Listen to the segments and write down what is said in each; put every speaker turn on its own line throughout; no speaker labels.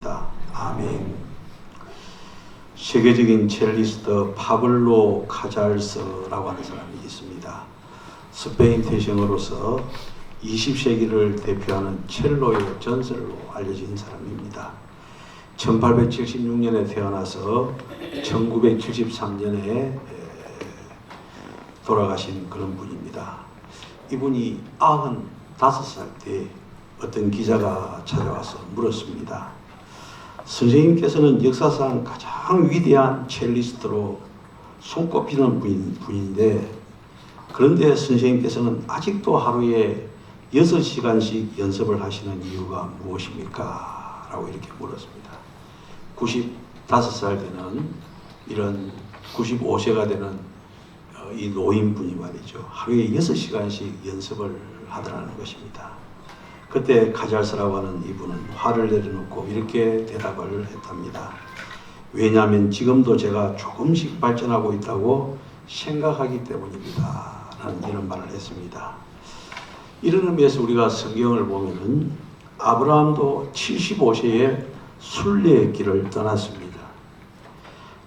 아멘. 세계적인 첼리스트 파블로 카잘스라고 하는 사람이 있습니다. 스페인 태생으로서 20세기를 대표하는 첼로의 전설로 알려진 사람입니다. 1876년에 태어나서 1973년에 돌아가신 그런 분입니다. 이분이 95살 때 어떤 기자가 찾아와서 물었습니다. 선생님께서는 역사상 가장 위대한 첼리스트로 손꼽히는 분인데, 그런데 선생님께서는 아직도 하루에 6시간씩 연습을 하시는 이유가 무엇입니까? 라고 이렇게 물었습니다. 95살 되는 이런 95세가 되는 이 노인분이 말이죠. 하루에 6시간씩 연습을 하더라는 것입니다. 그때 카잘스라고 하는 이분은 화를 내려놓고 이렇게 대답을 했답니다. 왜냐하면 지금도 제가 조금씩 발전하고 있다고 생각하기 때문입니다. 라는 이런 말을 했습니다. 이런 의미에서 우리가 성경을 보면은 아브라함도 75세에 순례의 길을 떠났습니다.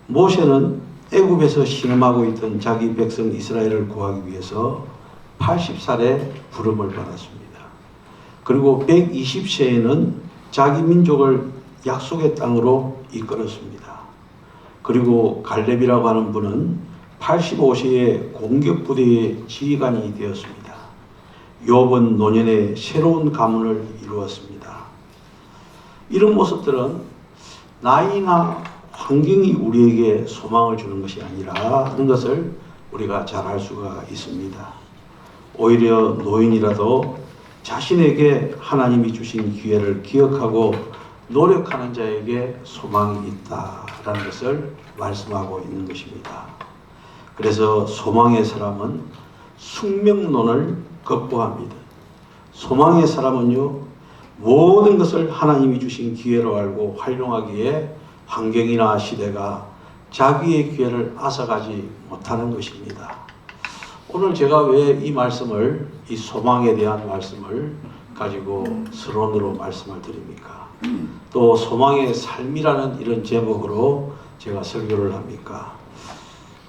모세는 애굽에서 신음하고 있던 자기 백성 이스라엘을 구하기 위해서 80살에 부름을 받았습니다. 그리고 120세에는 자기 민족을 약속의 땅으로 이끌었습니다. 그리고 갈렙이라고 하는 분은 85세에 공격부대의 지휘관이 되었습니다. 욥은 노년에 새로운 가문을 이루었습니다. 이런 모습들은 나이나 환경이 우리에게 소망을 주는 것이 아니라 하는 것을 우리가 잘 알 수가 있습니다. 오히려 노인이라도 자신에게 하나님이 주신 기회를 기억하고 노력하는 자에게 소망이 있다라는 것을 말씀하고 있는 것입니다. 그래서 소망의 사람은 숙명론을 극복합니다. 소망의 사람은요, 모든 것을 하나님이 주신 기회로 알고 활용하기에 환경이나 시대가 자기의 기회를 앗아가지 못하는 것입니다. 오늘 제가 왜 이 말씀을, 이 소망에 대한 말씀을 가지고 서론으로 말씀을 드립니까? 또 소망의 삶이라는 이런 제목으로 제가 설교를 합니까?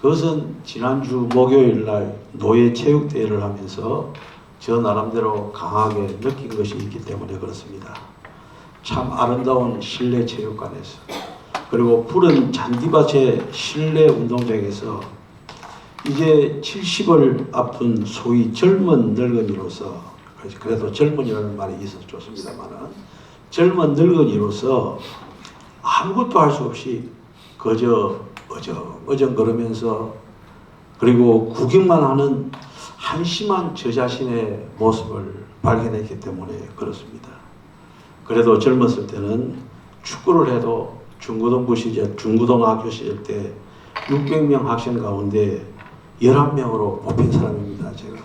그것은 지난주 목요일 날 노예 체육대회를 하면서 저 나름대로 강하게 느낀 것이 있기 때문에 그렇습니다. 참 아름다운 실내 체육관에서, 그리고 푸른 잔디밭의 실내 운동장에서 이제 70을 앞둔 소위 젊은 늙은이로서, 그래도 젊은이라는 말이 있어서 좋습니다만은, 젊은 늙은이로서 아무것도 할 수 없이 그저 어정거리면서, 그리고 구경만 하는 한심한 저 자신의 모습을 발견했기 때문에 그렇습니다. 그래도 젊었을 때는 축구를 해도 중고등학교 시절 때 600명 학생 가운데 11명으로 뽑힌 사람입니다. 제가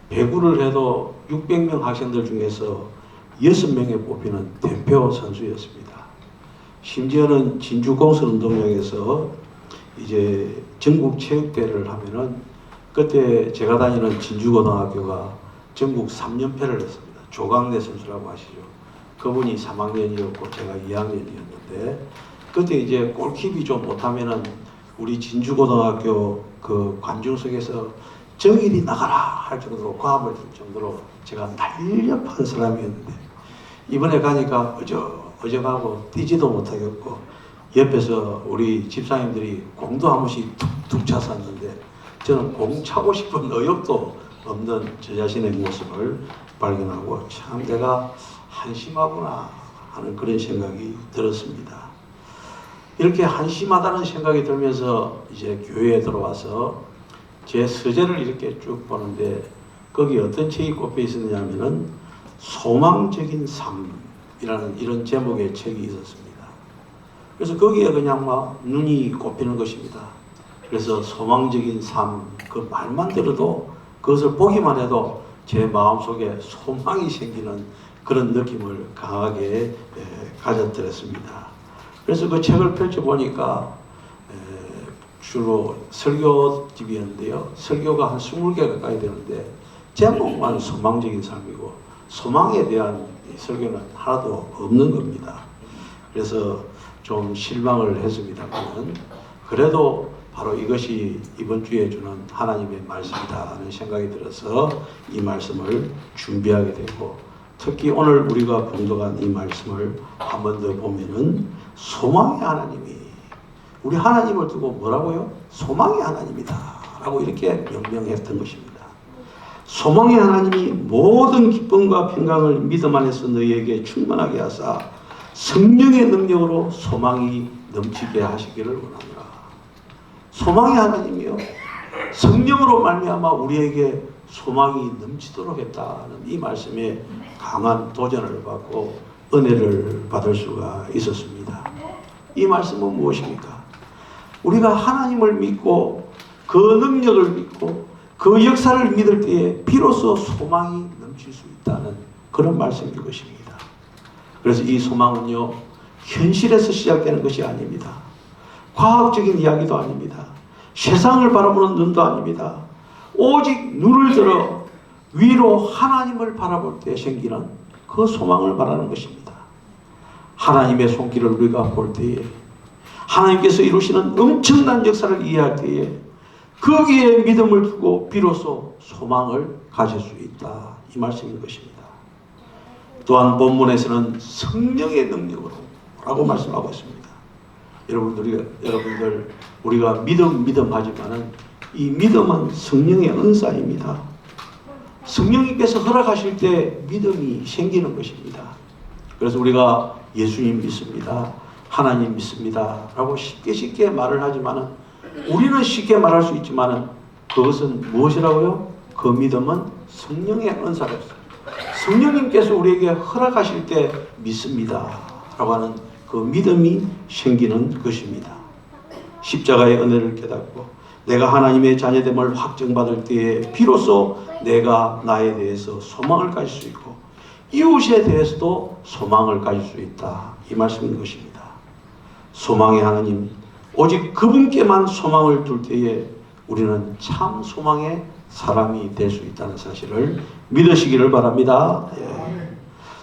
배구를 해도 600명 학생들 중에서 6명에 뽑히는 대표 선수였습니다. 심지어는 진주 공설운동장에서 이제 전국 체육대회를 하면은, 그때 제가 다니는 진주고등학교가 전국 3연패를 했습니다. 조강래 선수라고 아시죠? 그분이 3학년이었고 제가 2학년이었는데, 그때 이제 골킵이 좀 못하면은 우리 진주고등학교 그 관중석에서 정일이 나가라 할 정도로 과음을 줄 정도로 제가 날렵한 사람이었는데, 이번에 가니까 어정하고 뛰지도 못하겠고, 옆에서 우리 집사님들이 공도 한 번씩 툭툭 찼었는데 저는 공 차고 싶은 의욕도 없는 저 자신의 모습을 발견하고, 참 내가 한심하구나 하는 그런 생각이 들었습니다. 이렇게 한심하다는 생각이 들면서 이제 교회에 들어와서 제 서재를 이렇게 쭉 보는데, 거기 어떤 책이 꼽혀 있었냐면은 소망적인 삶이라는 이런 제목의 책이 있었습니다. 그래서 거기에 그냥 막 눈이 꼽히는 것입니다. 그래서 소망적인 삶, 그 말만 들어도, 그것을 보기만 해도 제 마음속에 소망이 생기는 그런 느낌을 강하게 가졌더랬습니다. 그래서 그 책을 펼쳐보니까 주로 설교집이었는데요. 설교가 한 20개 가까이 되는데 제목만 소망적인 삶이고 소망에 대한 설교는 하나도 없는 겁니다. 그래서 좀 실망을 했습니다만, 그래도 바로 이것이 이번 주에 주는 하나님의 말씀이다 하는 생각이 들어서 이 말씀을 준비하게 되고, 특히 오늘 우리가 봉독한 이 말씀을 한 번 더 보면은 소망의 하나님이, 우리 하나님을 두고 뭐라고요? 소망의 하나님이다 라고 이렇게 명명했던 것입니다. 소망의 하나님이 모든 기쁨과 평강을 믿음 안에서 너희에게 충만하게 하사 성령의 능력으로 소망이 넘치게 하시기를 원합니다. 소망의 하나님이요, 성령으로 말미암아 우리에게 소망이 넘치도록 했다는 이 말씀에 강한 도전을 받고 은혜를 받을 수가 있었습니다. 이 말씀은 무엇입니까? 우리가 하나님을 믿고 그 능력을 믿고 그 역사를 믿을 때에 비로소 소망이 넘칠 수 있다는 그런 말씀인 것입니다. 그래서 이 소망은요, 현실에서 시작되는 것이 아닙니다. 과학적인 이야기도 아닙니다. 세상을 바라보는 눈도 아닙니다. 오직 눈을 들어 위로 하나님을 바라볼 때 생기는 그 소망을 말하는 것입니다. 하나님의 손길을 우리가 볼 때에, 하나님께서 이루시는 엄청난 역사를 이해할 때에 거기에 믿음을 두고 비로소 소망을 가질 수 있다, 이 말씀인 것입니다. 또한 본문에서는 성령의 능력으로 라고 말씀하고 있습니다. 여러분들 우리가 믿음 하지만은 이 믿음은 성령의 은사입니다. 성령님께서 허락하실 때 믿음이 생기는 것입니다. 그래서 우리가 예수님 믿습니다, 하나님 믿습니다 라고 쉽게 말을 하지만은, 우리는 쉽게 말할 수 있지만은 그것은 무엇이라고요? 그 믿음은 성령의 은사로서 성령님께서 우리에게 허락하실 때 믿습니다 라고 하는 그 믿음이 생기는 것입니다. 십자가의 은혜를 깨닫고 내가 하나님의 자녀됨을 확정받을 때에 비로소 내가 나에 대해서 소망을 가질 수 있고 이웃에 대해서도 소망을 가질 수 있다, 이 말씀인 것입니다. 소망의 하나님, 오직 그분께만 소망을 둘 때에 우리는 참 소망의 사람이 될 수 있다는 사실을 믿으시기를 바랍니다.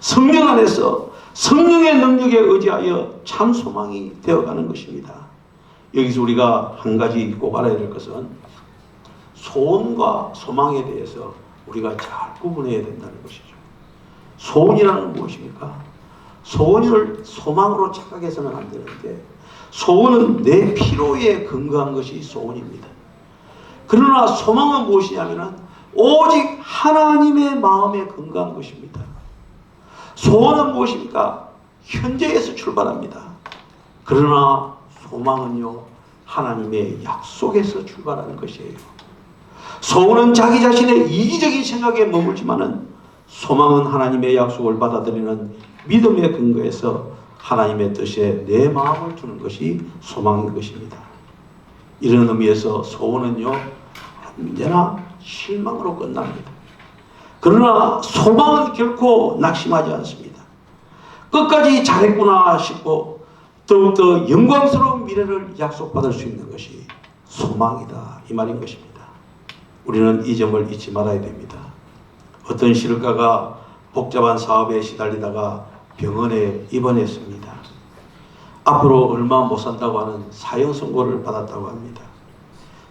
성령 안에서 성령의 능력에 의지하여 참 소망이 되어가는 것입니다. 여기서 우리가 한 가지 꼭 알아야 될 것은 소원과 소망에 대해서 우리가 잘 구분해야 된다는 것이죠. 소원이라는 무엇입니까? 소원을 소망으로 착각해서는 안 되는데, 소원은 내 필요에 근거한 것이 소원입니다. 그러나 소망은 무엇이냐면 오직 하나님의 마음에 근거한 것입니다. 소원은 무엇입니까? 현재에서 출발합니다. 그러나 소망은요, 하나님의 약속에서 출발하는 것이에요. 소원은 자기 자신의 이기적인 생각에 머물지만은 소망은 하나님의 약속을 받아들이는 믿음의 근거에서 하나님의 뜻에 내 마음을 두는 것이 소망인 것입니다. 이런 의미에서 소원은요, 언제나 실망으로 끝납니다. 그러나 소망은 결코 낙심하지 않습니다. 끝까지 잘했구나 싶고 더욱더 영광스러운 미래를 약속받을 수 있는 것이 소망이다, 이 말인 것입니다. 우리는 이 점을 잊지 말아야 됩니다. 어떤 시력가가 복잡한 사업에 시달리다가 병원에 입원했습니다. 앞으로 얼마 못 산다고 하는 사형 선고를 받았다고 합니다.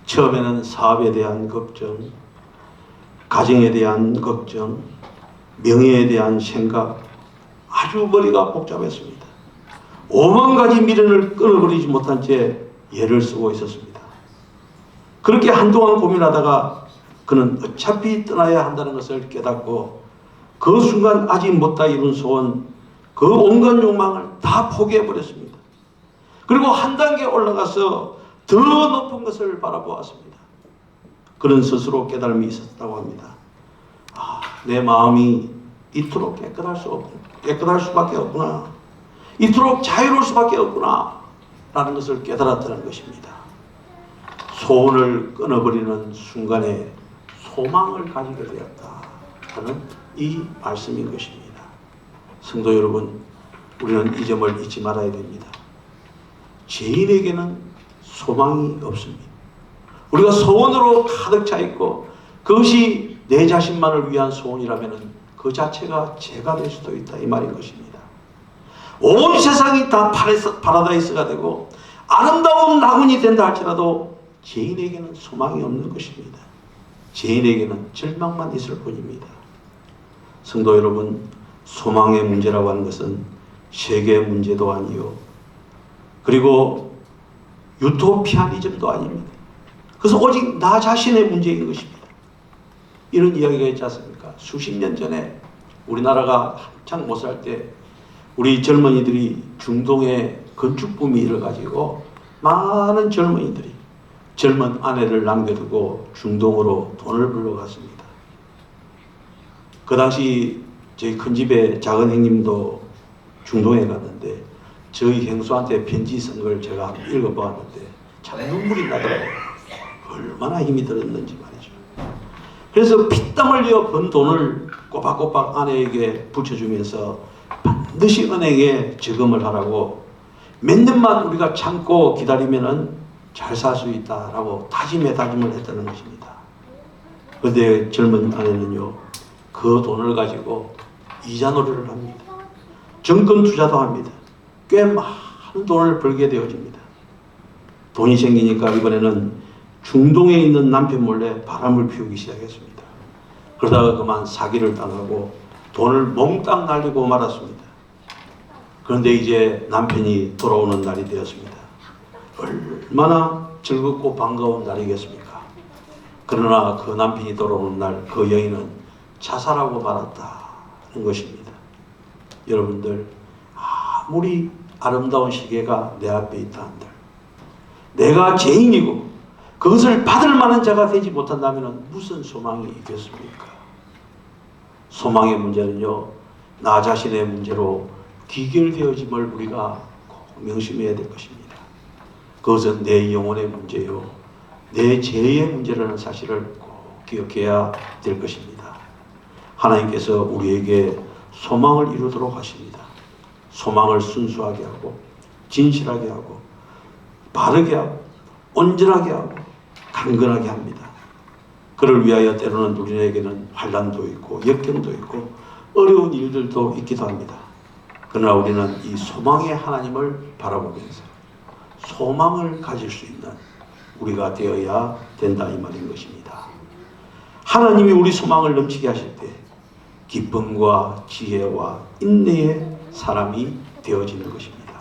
처음에는 사업에 대한 걱정, 가정에 대한 걱정, 명예에 대한 생각, 아주 머리가 복잡했습니다. 5만 가지 미련을 끊어버리지 못한 채 애를 쓰고 있었습니다. 그렇게 한동안 고민하다가 그는 어차피 떠나야 한다는 것을 깨닫고 그 순간 아직 못다 이룬 소원, 그 온갖 욕망을 다 포기해버렸습니다. 그리고 한 단계 올라가서 더 높은 것을 바라보았습니다. 그런 스스로 깨달음이 있었다고 합니다. 내 마음이 이토록 깨끗할 수밖에 없구나. 이토록 자유로울 수밖에 없구나. 라는 것을 깨달았다는 것입니다. 소원을 끊어버리는 순간에 소망을 가지게 되었다 하는 이 말씀인 것입니다. 성도 여러분, 우리는 이 점을 잊지 말아야 됩니다. 죄인에게는 소망이 없습니다. 우리가 소원으로 가득 차 있고 그것이 내 자신만을 위한 소원이라면 그 자체가 죄가 될 수도 있다, 이 말인 것입니다. 온 세상이 다 파라다이스가 되고 아름다운 낙원이 된다 할지라도 죄인에게는 소망이 없는 것입니다. 죄인에게는 절망만 있을 뿐입니다. 성도 여러분, 소망의 문제라고 하는 것은 세계의 문제도 아니요, 그리고 유토피아니즘도 아닙니다. 그래서 오직 나 자신의 문제인 것입니다. 이런 이야기가 있지 않습니까? 수십 년 전에 우리나라가 한창 못 살 때 우리 젊은이들이 중동의 건축붐이 일어가지고 많은 젊은이들이 젊은 아내를 남겨두고 중동으로 돈을 벌러 갔습니다. 그 당시 저희 큰 집에 작은 형님도 중동에 갔는데 저희 형수한테 편지 쓴 걸 제가 읽어보았는데 참 눈물이 나더라고요. 얼마나 힘이 들었는지 말이죠. 그래서 피땀 흘려 번 돈을 꼬박꼬박 아내에게 붙여주면서 반드시 은행에 저금을 하라고, 몇 년만 우리가 참고 기다리면은 잘 살 수 있다라고 다짐을 했다는 것입니다. 그런데 젊은 아내는요, 그 돈을 가지고 이자 놀이를 합니다. 정권 투자도 합니다. 꽤 많은 돈을 벌게 되어집니다. 돈이 생기니까 이번에는 중동에 있는 남편 몰래 바람을 피우기 시작했습니다. 그러다가 그만 사기를 당하고 돈을 몽땅 날리고 말았습니다. 그런데 이제 남편이 돌아오는 날이 되었습니다. 얼마나 즐겁고 반가운 날이겠습니까? 그러나 그 남편이 돌아오는 날 그 여인은 자살하고 말았다는 것입니다. 여러분들, 아무리 아름다운 시계가 내 앞에 있다 한들 내가 죄인이고 그것을 받을 만한 자가 되지 못한다면 무슨 소망이 있겠습니까? 소망의 문제는요, 나 자신의 문제로 귀결되어짐을 우리가 꼭 명심해야 될 것입니다. 그것은 내 영혼의 문제요, 내 죄의 문제라는 사실을 꼭 기억해야 될 것입니다. 하나님께서 우리에게 소망을 이루도록 하십니다. 소망을 순수하게 하고 진실하게 하고 바르게 하고 온전하게 하고 강건하게 합니다. 그를 위하여 때로는 우리에게는 환난도 있고 역경도 있고 어려운 일들도 있기도 합니다. 그러나 우리는 이 소망의 하나님을 바라보면서 소망을 가질 수 있는 우리가 되어야 된다, 이 말인 것입니다. 하나님이 우리 소망을 넘치게 하실 때 기쁨과 지혜와 인내의 사람이 되어지는 것입니다.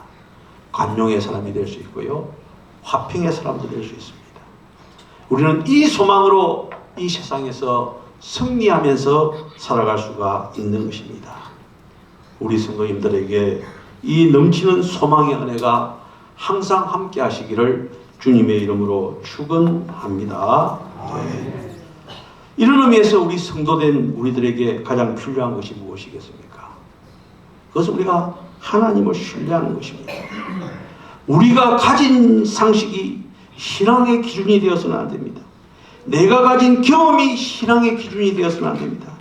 관용의 사람이 될 수 있고요, 화평의 사람도 될 수 있습니다. 우리는 이 소망으로 이 세상에서 승리하면서 살아갈 수가 있는 것입니다. 우리 성도님들에게 이 넘치는 소망의 은혜가 항상 함께 하시기를 주님의 이름으로 축원합니다. 네. 이런 의미에서 우리 성도된 우리들에게 가장 필요한 것이 무엇이겠습니까? 그것은 우리가 하나님을 신뢰하는 것입니다. 우리가 가진 상식이 신앙의 기준이 되어서는 안 됩니다. 내가 가진 경험이 신앙의 기준이 되어서는 안 됩니다.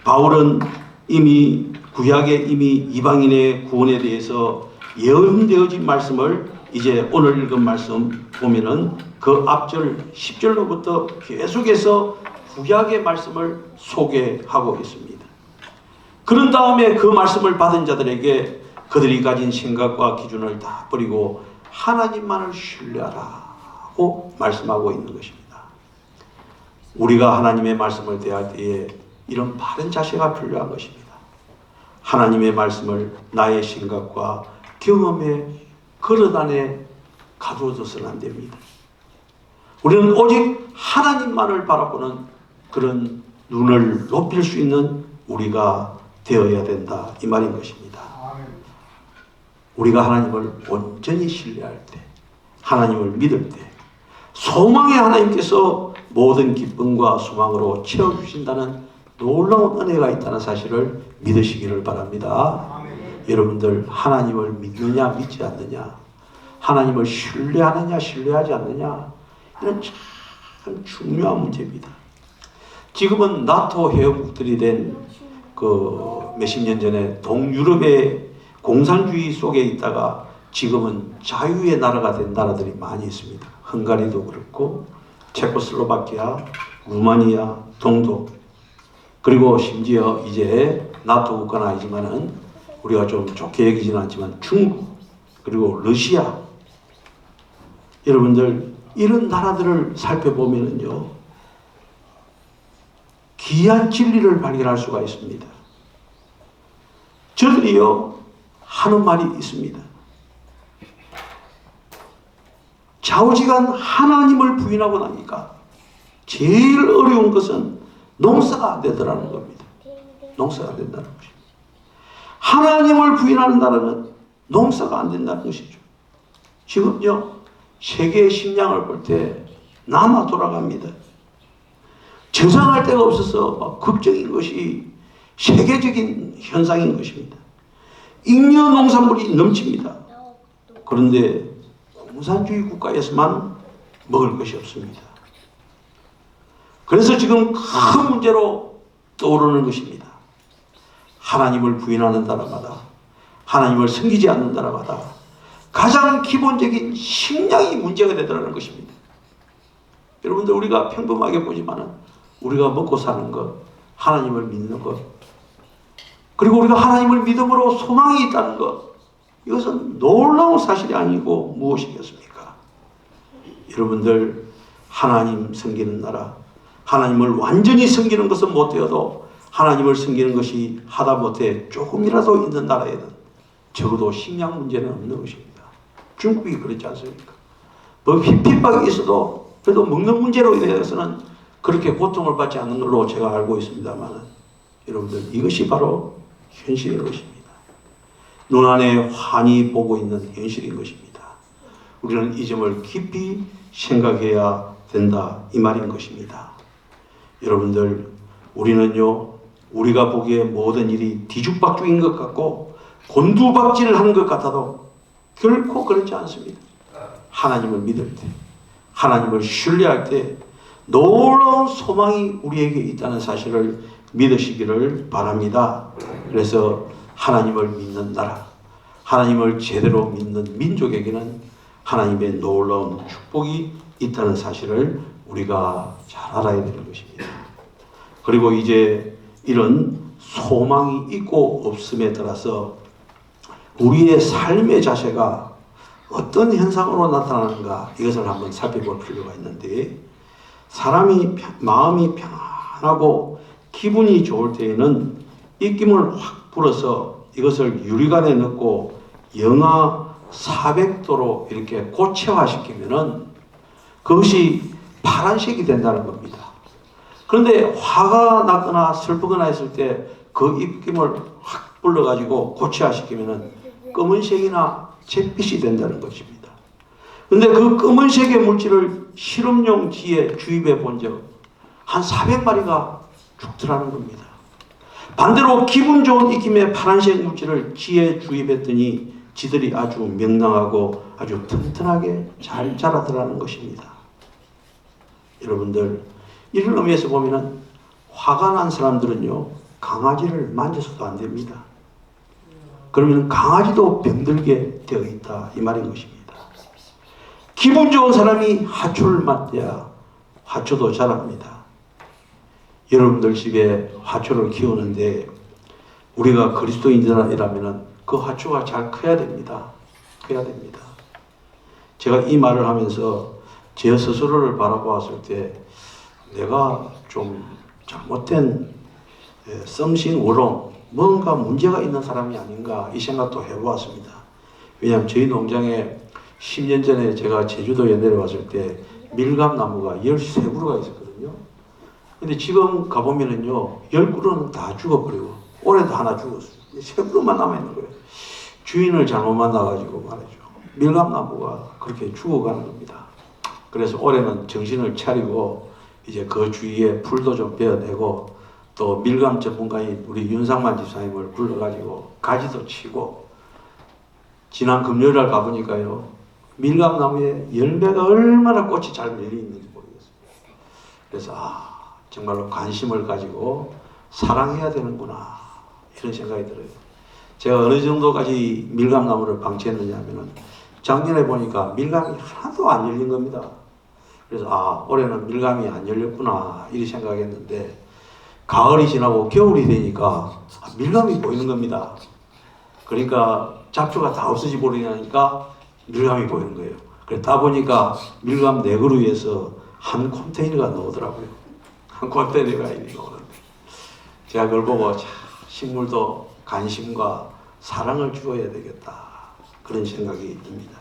바울은 이미 구약에 이미 이방인의 구원에 대해서 예언되어진 말씀을 이제 오늘 읽은 말씀 보면은 그 앞절 10절로부터 계속해서 구약의 말씀을 소개하고 있습니다. 그런 다음에 그 말씀을 받은 자들에게 그들이 가진 생각과 기준을 다 버리고 하나님만을 신뢰하라고 말씀하고 있는 것입니다. 우리가 하나님의 말씀을 대할 때에 이런 바른 자세가 필요한 것입니다. 하나님의 말씀을 나의 생각과 경험의 그릇 안에 가두어둬서는 안 됩니다. 우리는 오직 하나님만을 바라보는 그런 눈을 높일 수 있는 우리가 되어야 된다, 이 말인 것입니다. 우리가 하나님을 온전히 신뢰할 때, 하나님을 믿을 때 소망의 하나님께서 모든 기쁨과 소망으로 채워주신다는 놀라운 은혜가 있다는 사실을 믿으시기를 바랍니다. 여러분들, 하나님을 믿느냐 믿지 않느냐, 하나님을 신뢰하느냐 신뢰하지 않느냐, 이런 참 중요한 문제입니다. 지금은 나토 회원국들이 된 몇십 년 전에 동유럽의 공산주의 속에 있다가 지금은 자유의 나라가 된 나라들이 많이 있습니다. 헝가리도 그렇고 체코슬로바키아, 루마니아, 동독, 그리고 심지어 이제 나토 국가는 아니지만은 우리가 좀 좋게 여기지는 않지만 중국 그리고 러시아 여러분들 이런 나라들을 살펴보면요 귀한 진리를 발견할 수가 있습니다. 저들이요 하는 말이 있습니다. 좌우지간 하나님을 부인하고 나니까 제일 어려운 것은 농사가 안 되더라는 겁니다. 농사가 안 된다는 것입니다. 하나님을 부인하는 나라는 농사가 안 된다는 것이죠. 지금요 세계의 식량을 볼 때 남아 돌아갑니다. 저장할 데가 없어서 막 걱정인 것이 세계적인 현상인 것입니다. 잉여 농산물이 넘칩니다. 그런데 공산주의 국가에서만 먹을 것이 없습니다. 그래서 지금 큰 문제로 떠오르는 것입니다. 하나님을 부인하는 나라마다 하나님을 섬기지 않는 나라마다 가장 기본적인 식량이 문제가 되더라는 것입니다. 여러분들 우리가 평범하게 보지만 우리가 먹고 사는 것, 하나님을 믿는 것, 그리고 우리가 하나님을 믿음으로 소망이 있다는 것, 이것은 놀라운 사실이 아니고 무엇이겠습니까? 여러분들 하나님 섬기는 나라, 하나님을 완전히 섬기는 것은 못되어도 하나님을 섬기는 것이 하다못해 조금이라도 있는 나라에는 적어도 식량 문제는 없는 것입니다. 중국이 그렇지 않습니까? 뭐 핍박이 있어도 그래도 먹는 문제로 대해서는 그렇게 고통을 받지 않는 걸로 제가 알고 있습니다만 여러분들 이것이 바로 현실인 것입니다. 눈안에 환히 보고 있는 현실인 것입니다. 우리는 이 점을 깊이 생각해야 된다 이 말인 것입니다. 여러분들 우리는요 우리가 보기에 모든 일이 뒤죽박죽인 것 같고 곤두박질을 하는 것 같아도 결코 그렇지 않습니다. 하나님을 믿을 때 하나님을 신뢰할 때 놀라운 소망이 우리에게 있다는 사실을 믿으시기를 바랍니다. 그래서 하나님을 믿는 나라, 하나님을 제대로 믿는 민족에게는 하나님의 놀라운 축복이 있다는 사실을 우리가 잘 알아야 되는 것입니다. 그리고 이제 이런 소망이 있고 없음에 따라서 우리의 삶의 자세가 어떤 현상으로 나타나는가 이것을 한번 살펴볼 필요가 있는데 사람이 마음이 평안하고 기분이 좋을 때에는 입김을 확 불어서 이것을 유리관에 넣고 영하 400도로 이렇게 고체화시키면은 그것이 파란색이 된다는 겁니다. 그런데 화가 나거나 슬프거나 했을 때 그 입김을 확 불러가지고 고체화시키면은 검은색이나 잿빛이 된다는 것입니다. 그런데 그 검은색의 물질을 실험용 쥐에 주입해 본 적 한 400마리가 죽더라는 겁니다. 반대로 기분 좋은 입김의 파란색 물질을 쥐에 주입했더니 쥐들이 아주 명랑하고 아주 튼튼하게 잘 자라더라는 것입니다. 여러분들 이런 의미에서 보면은 화가 난 사람들은요 강아지를 만져서도 안 됩니다. 그러면 강아지도 병들게 되어 있다 이 말인 것입니다. 기분 좋은 사람이 화초를 맞대야 화초도 자랍니다. 여러분들 집에 화초를 키우는데 우리가 그리스도인이라면 그 화초가 잘 커야 됩니다. 커야 됩니다. 제가 이 말을 하면서 제 스스로를 바라보았을 때 내가 좀 잘못된 썸씽 wrong 뭔가 문제가 있는 사람이 아닌가 이 생각도 해보았습니다. 왜냐하면 저희 농장에 10년 전에 제가 제주도에 내려왔을 때 밀감나무가 13그루가 있었거든요. 근데 지금 가보면은요 10그루는 다 죽어버리고 올해도 하나 죽었어요. 3그루만 남아있는 거예요. 주인을 잘못 만나가지고 말이죠. 밀감나무가 그렇게 죽어가는 겁니다. 그래서 올해는 정신을 차리고 이제 그 주위에 풀도 좀 베어내고 또 밀감 전문가인 우리 윤상만 집사님을 불러가지고 가지도 치고 지난 금요일날 가보니까요 밀감나무에 열매가 얼마나 꽃이 잘 열려있는지 모르겠어요. 그래서 정말로 관심을 가지고 사랑해야 되는구나 이런 생각이 들어요. 제가 어느 정도까지 밀감나무를 방치했느냐 하면은 작년에 보니까 밀감이 하나도 안 열린 겁니다. 그래서 올해는 밀감이 안 열렸구나 이렇게 생각했는데 가을이 지나고 겨울이 되니까 밀감이 보이는 겁니다. 그러니까 잡초가 다 없어지 버리니까 밀감이 보이는 거예요. 그러다 보니까 밀감 4그루에서 한 컨테이너가 나오더라고요. 한 컨테이너가 나오는데 제가 그걸 보고 자, 식물도 관심과 사랑을 주어야 되겠다 그런 생각이 듭니다.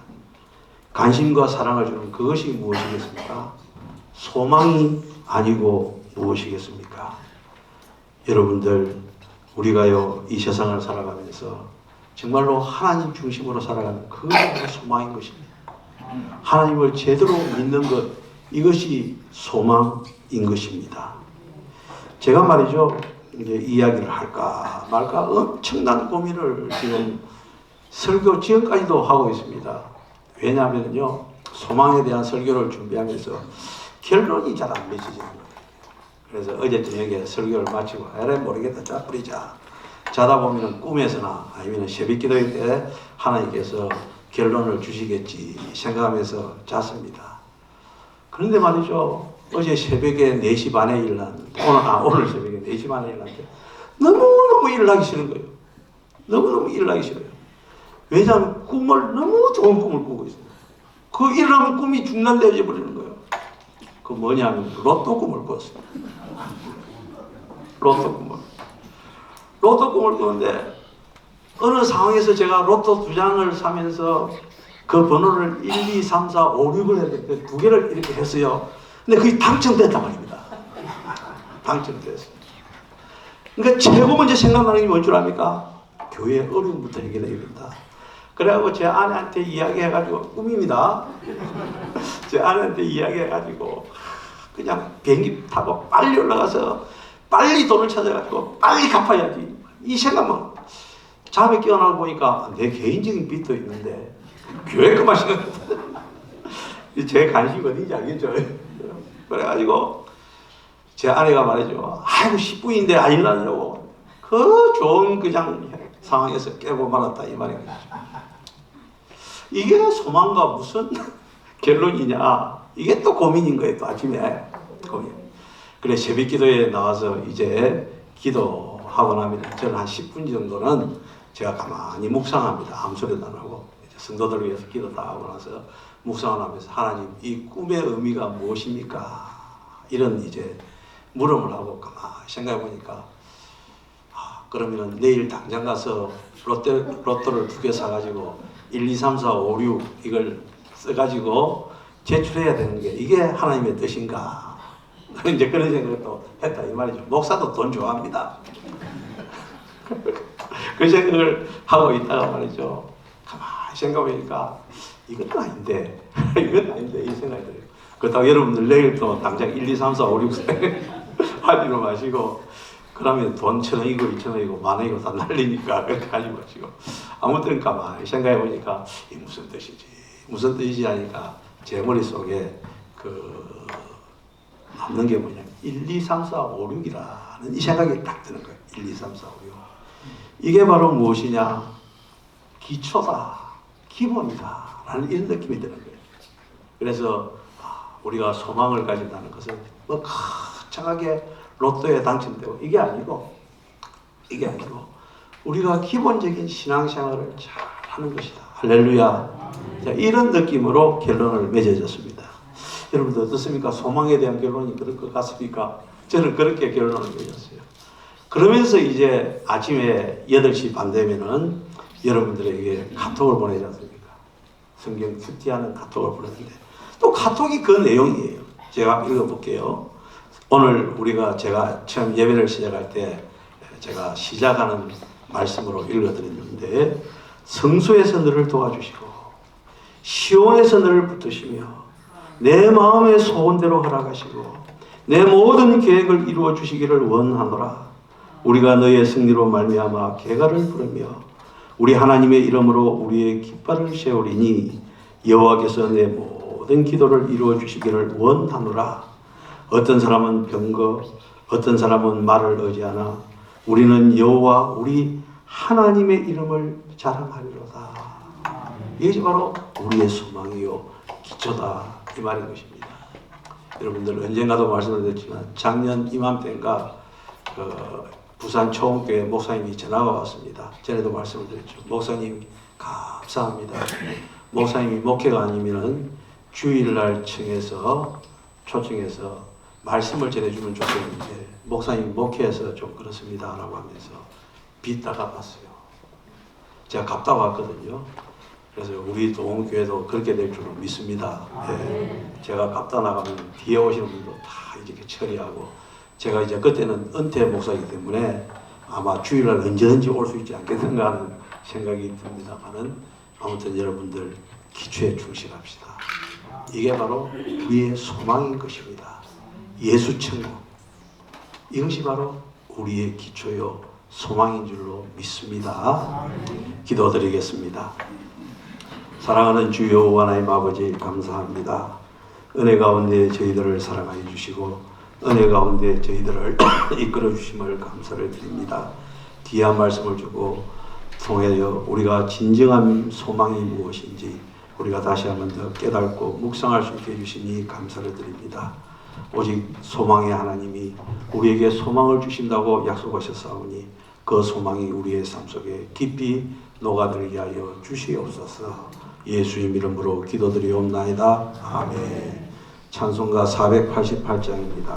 관심과 사랑을 주는 그것이 무엇이겠습니까? 소망이 아니고 무엇이겠습니까? 여러분들 우리가요 이 세상을 살아가면서 정말로 하나님 중심으로 살아가는 그것이 바로 소망인 것입니다. 하나님을 제대로 믿는 것 이것이 소망인 것입니다. 제가 말이죠 이제 이야기를 할까 말까 엄청난 고민을 지금 설교 지금까지도 하고 있습니다. 왜냐하면요 소망에 대한 설교를 준비하면서 결론이 잘 안 맺히지는 거예요. 그래서 어제 저녁에 설교를 마치고 에래 모르겠다 자 뿌리자 자다 보면 꿈에서나 아니면 새벽 기도회 때 하나님께서 결론을 주시겠지 생각하면서 잤습니다. 그런데 말이죠 어제 새벽에 4시 반에 일어났는데 오늘 새벽에 4시 반에 일어났는데 너무너무 일어나기 싫은 거예요. 너무너무 일어나기 싫어요. 왜냐하면 꿈을 너무 좋은 꿈을 꾸고 있어요. 그 일어나면 꿈이 중단되어져 버리는 거예요. 그 뭐냐면 로또 꿈을 꿨어요. 로또 꿈을 꾸는데 어느 상황에서 제가 로또 2장을 사면서 그 번호를 1, 2, 3, 4, 5, 6을 했는데 2개를 이렇게 했어요. 근데 그게 당첨됐단 말입니다. 당첨됐어요. 그러니까 최고 먼저 생각나는 게 뭔 줄 압니까? 교회 어려움부터 해결해야 된다. 그래가지고 제 아내한테 이야기해가지고 꿈입니다. 제 아내한테 이야기해가지고 그냥 비행기 타고 빨리 올라가서 빨리 돈을 찾아가지고 빨리 갚아야지 이 생각만. 잠에 깨어나고 보니까 내 개인적인 빚도 있는데 교회 그만 생각했다. 제 관심이 어딘지 알겠죠? 그래가지고 제 아내가 말이죠. 아이고 10분인데 안 일어나냐고. 그 좋은 그냥 상황에서 깨고 말았다 이 말인 거죠. 이게 소망과 무슨 결론이냐. 이게 또 고민인 거예요. 또 아침에 고민. 그래 새벽 기도에 나와서 이제 기도하고 나면 저는 한 10분 정도는 제가 가만히 묵상합니다. 아무 소리도 안 하고 성도들을 위해서 기도 다 하고 나서 묵상을 하면서 하나님 이 꿈의 의미가 무엇입니까? 이런 이제 물음을 하고 가만히 생각해 보니까 그러면은 내일 당장 가서 로또를 2개 사가지고 1, 2, 3, 4, 5, 6 이걸 써가지고 제출해야 되는 게 이게 하나님의 뜻인가? 이제 그런 생각을 또 했다 이 말이죠. 목사도 돈 좋아합니다. 그 생각을 하고 있다가 말이죠. 가만히 생각해보니까 이것도 아닌데 이건 아닌데 이 생각이 들어요. 그렇다고 여러분들 내일 또 당장 1, 2, 3, 4, 5, 6 하지는 마시고 그러면 돈 1,000원이고 2,000원이고 10,000원이고 다 날리니까 그렇게 하지 마시고 아무튼 가만히 생각해보니까 이 무슨 뜻이지 무슨 뜻이지 하니까 제 머릿속에 그 남는 게 뭐냐 1, 2, 3, 4, 5, 6이라는 이 생각이 딱 드는 거예요. 1, 2, 3, 4, 5, 6 이게 바로 무엇이냐 기초다 기본이다 라는 이런 느낌이 드는 거예요. 그래서 우리가 소망을 가진다는 것은 뭐 거창하게 로또에 당첨되고 이게 아니고 우리가 기본적인 신앙생활을 잘 하는 것이다. 할렐루야. 자, 이런 느낌으로 결론을 맺어졌습니다. 여러분들 어떻습니까? 소망에 대한 결론이 그럴 것 같습니까? 저는 그렇게 결론을 맺었어요. 그러면서 이제 아침에 8시 반 되면은 여러분들에게 카톡을 보내지 않습니까? 성경 큐티하는 카톡을 보냈는데 또 카톡이 그 내용이에요. 제가 읽어볼게요. 오늘 제가 처음 예배를 시작할 때 제가 시작하는 말씀으로 읽어드렸는데 성소에서 너를 도와주시고 시온에서 너를 붙드시며 내 마음의 소원대로 허락하시고 내 모든 계획을 이루어 주시기를 원하노라. 우리가 너의 승리로 말미암아 개가를 부르며 우리 하나님의 이름으로 우리의 깃발을 세우리니 여호와께서 내 모든 기도를 이루어 주시기를 원하노라. 어떤 사람은 병거, 어떤 사람은 말을 의지하나 우리는 여호와 우리 하나님의 이름을 자랑하리로다. 이것이 바로 우리의 소망이요 기초다 이 말인 것입니다. 여러분들 언젠가도 말씀을 드렸지만 작년 이맘때인가 부산 초원교회 목사님이 전화가 왔습니다. 전에도 말씀을 드렸죠. 목사님 감사합니다. 목사님이 목회가 아니면은 주일날 초청해서 말씀을 전해주면 좋겠는데 목사님 목회해서 좀 그렇습니다 라고 하면서 빚다가 봤어요. 제가 갚다 왔거든요. 그래서 우리 동교회도 그렇게 될 줄은 믿습니다. 예. 제가 갚다 나가면 뒤에 오시는 분도 다 이렇게 처리하고, 제가 이제 그때는 은퇴 목사이기 때문에 아마 주일날 언제든지 올 수 있지 않겠는가 하는 생각이 듭니다만은, 아무튼 여러분들 기초에 충실합시다. 이게 바로 우리의 소망인 것입니다. 예수 천국. 이것이 바로 우리의 기초요 소망인 줄로 믿습니다. 기도드리겠습니다. 사랑하는 주여 하나님 아버지, 감사합니다. 은혜 가운데 저희들을 사랑하여 주시고 은혜 가운데 저희들을 이끌어 주심을 감사를 드립니다. 귀한 말씀을 주고 통하여 우리가 진정한 소망이 무엇인지 우리가 다시 한번 더 깨닫고 묵상할 수 있게 해주시니 감사를 드립니다. 오직 소망의 하나님이 우리에게 소망을 주신다고 약속하셨사오니 그 소망이 우리의 삶 속에 깊이 녹아들게 하여 주시옵소서. 예수님 이름으로 기도드리옵나이다. 아멘. 찬송가 488장입니다.